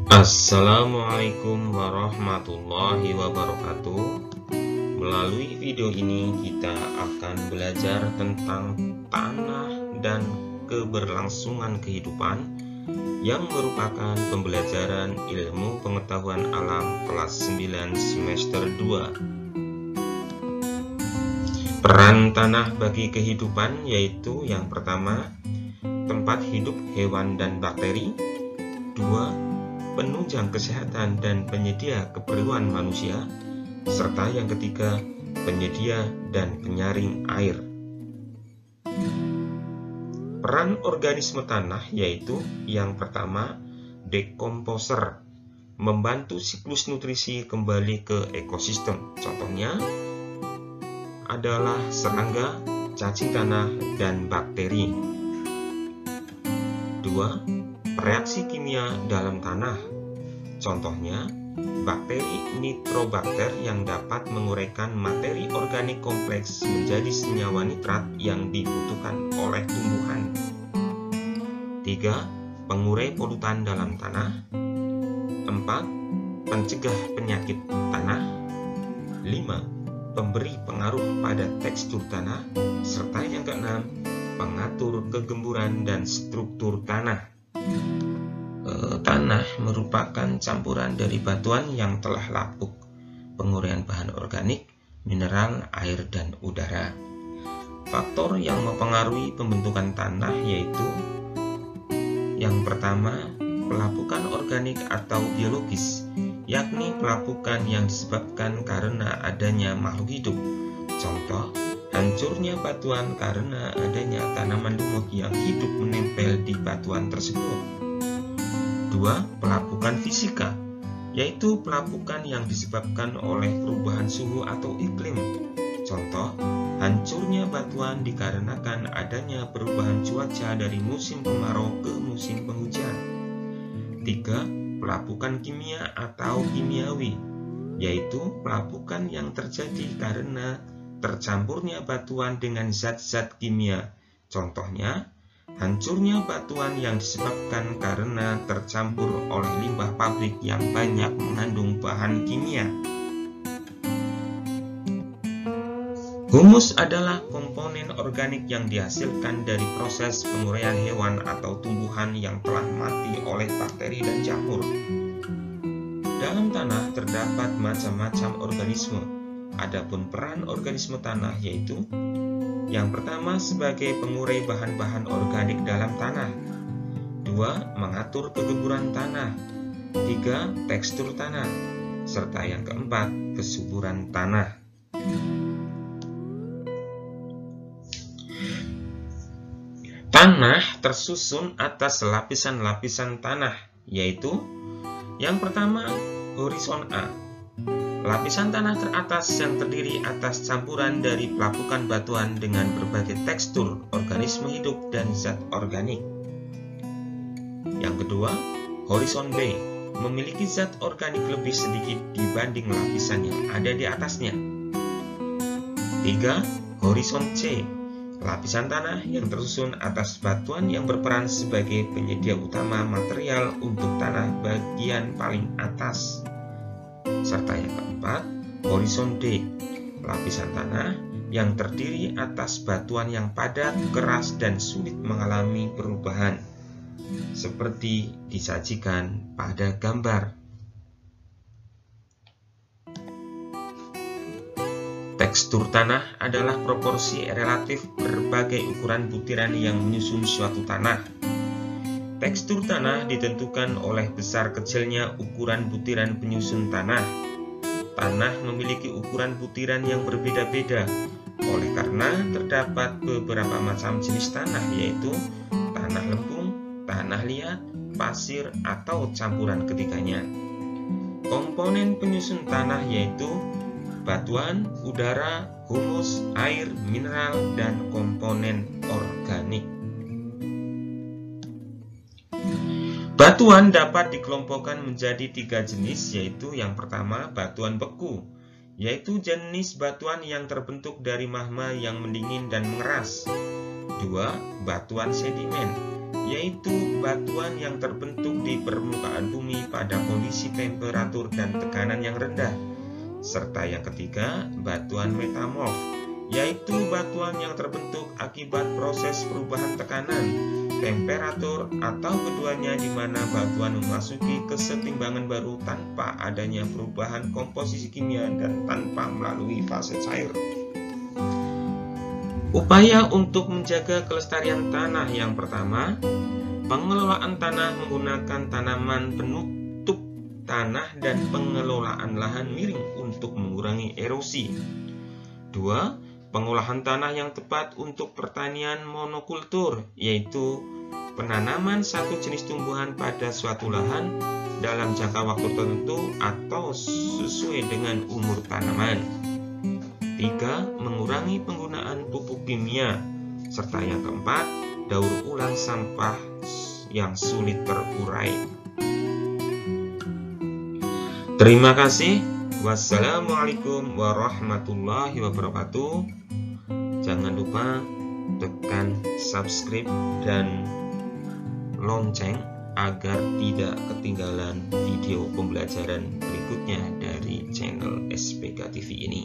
Assalamualaikum warahmatullahi wabarakatuh. Melalui video ini kita akan belajar tentang tanah dan keberlangsungan kehidupan yang merupakan pembelajaran ilmu pengetahuan alam kelas 9 semester 2. Peran tanah bagi kehidupan yaitu yang pertama, tempat hidup hewan dan bakteri. 2. Penunjang kesehatan dan penyedia keperluan manusia, serta yang ketiga, penyedia dan penyaring air. Peran organisme tanah yaitu yang pertama, dekomposer, membantu siklus nutrisi kembali ke ekosistem. Contohnya adalah serangga, cacing tanah, dan bakteri. 2. Reaksi kimia dalam tanah. Contohnya, bakteri nitrobakter yang dapat menguraikan materi organik kompleks menjadi senyawa nitrat yang dibutuhkan oleh tumbuhan. 3. Pengurai polutan dalam tanah. 4. Pencegah penyakit tanah. 5. Pemberi pengaruh pada tekstur tanah. Serta yang keenam, pengatur kegemburan dan struktur tanah. Tanah merupakan campuran dari batuan yang telah lapuk, penguraian bahan organik, mineral, air, dan udara. Faktor yang mempengaruhi pembentukan tanah yaitu yang pertama, pelapukan organik atau biologis, yakni pelapukan yang disebabkan karena adanya makhluk hidup. Contoh, hancurnya batuan karena adanya tanaman lumut yang hidup menempel di batuan tersebut. 2. Pelapukan fisika, yaitu pelapukan yang disebabkan oleh perubahan suhu atau iklim. Contoh, hancurnya batuan dikarenakan adanya perubahan cuaca dari musim kemarau ke musim penghujan. 3. Pelapukan kimia atau kimiawi, yaitu pelapukan yang terjadi karena tercampurnya batuan dengan zat-zat kimia. Contohnya, hancurnya batuan yang disebabkan karena tercampur oleh limbah pabrik yang banyak mengandung bahan kimia. Humus adalah komponen organik yang dihasilkan dari proses penguraian hewan atau tumbuhan yang telah mati oleh bakteri dan jamur. Dalam tanah terdapat macam-macam organisme. Adapun peran organisme tanah yaitu yang pertama, sebagai pengurai bahan-bahan organik dalam tanah. 2. Mengatur kegemburan tanah. 3. Tekstur tanah. Serta yang keempat, kesuburan tanah. Tanah tersusun atas lapisan-lapisan tanah, yaitu yang pertama, horizon A. Lapisan tanah teratas yang terdiri atas campuran dari pelapukan batuan dengan berbagai tekstur, organisme hidup, dan zat organik. Yang kedua, horizon B, memiliki zat organik lebih sedikit dibanding lapisan yang ada di atasnya. 3. Horizon C, lapisan tanah yang tersusun atas batuan yang berperan sebagai penyedia utama material untuk tanah bagian paling atas. Serta yang keempat, horizon D, lapisan tanah yang terdiri atas batuan yang padat, keras, dan sulit mengalami perubahan, seperti disajikan pada gambar. Tekstur tanah adalah proporsi relatif berbagai ukuran butiran yang menyusun suatu tanah. Tekstur tanah ditentukan oleh besar kecilnya ukuran butiran penyusun tanah. Tanah memiliki ukuran butiran yang berbeda-beda, oleh karena terdapat beberapa macam jenis tanah yaitu tanah lempung, tanah liat, pasir, atau campuran ketiganya. Komponen penyusun tanah yaitu batuan, udara, humus, air, mineral, dan komponen organik. Batuan dapat dikelompokkan menjadi 3 jenis, yaitu yang pertama, batuan beku, yaitu jenis batuan yang terbentuk dari magma yang mendingin dan mengeras. 2. Batuan sedimen, yaitu batuan yang terbentuk di permukaan bumi pada kondisi temperatur dan tekanan yang rendah. Serta yang ketiga, batuan metamorf, yaitu batuan yang terbentuk akibat proses perubahan tekanan, temperatur, atau keduanya, di mana batuan memasuki kesetimbangan baru tanpa adanya perubahan komposisi kimia dan tanpa melalui fase cair. Upaya untuk menjaga kelestarian tanah yang pertama, pengelolaan tanah menggunakan tanaman penutup tanah dan pengelolaan lahan miring untuk mengurangi erosi. 2. Pengolahan tanah yang tepat untuk pertanian monokultur, yaitu penanaman satu jenis tumbuhan pada suatu lahan dalam jangka waktu tertentu atau sesuai dengan umur tanaman. 3. Mengurangi penggunaan pupuk kimia. Serta yang keempat, daur ulang sampah yang sulit terurai. Terima kasih. Wassalamualaikum warahmatullahi wabarakatuh. Jangan lupa tekan subscribe dan lonceng agar tidak ketinggalan video pembelajaran berikutnya dari channel SPK TV ini.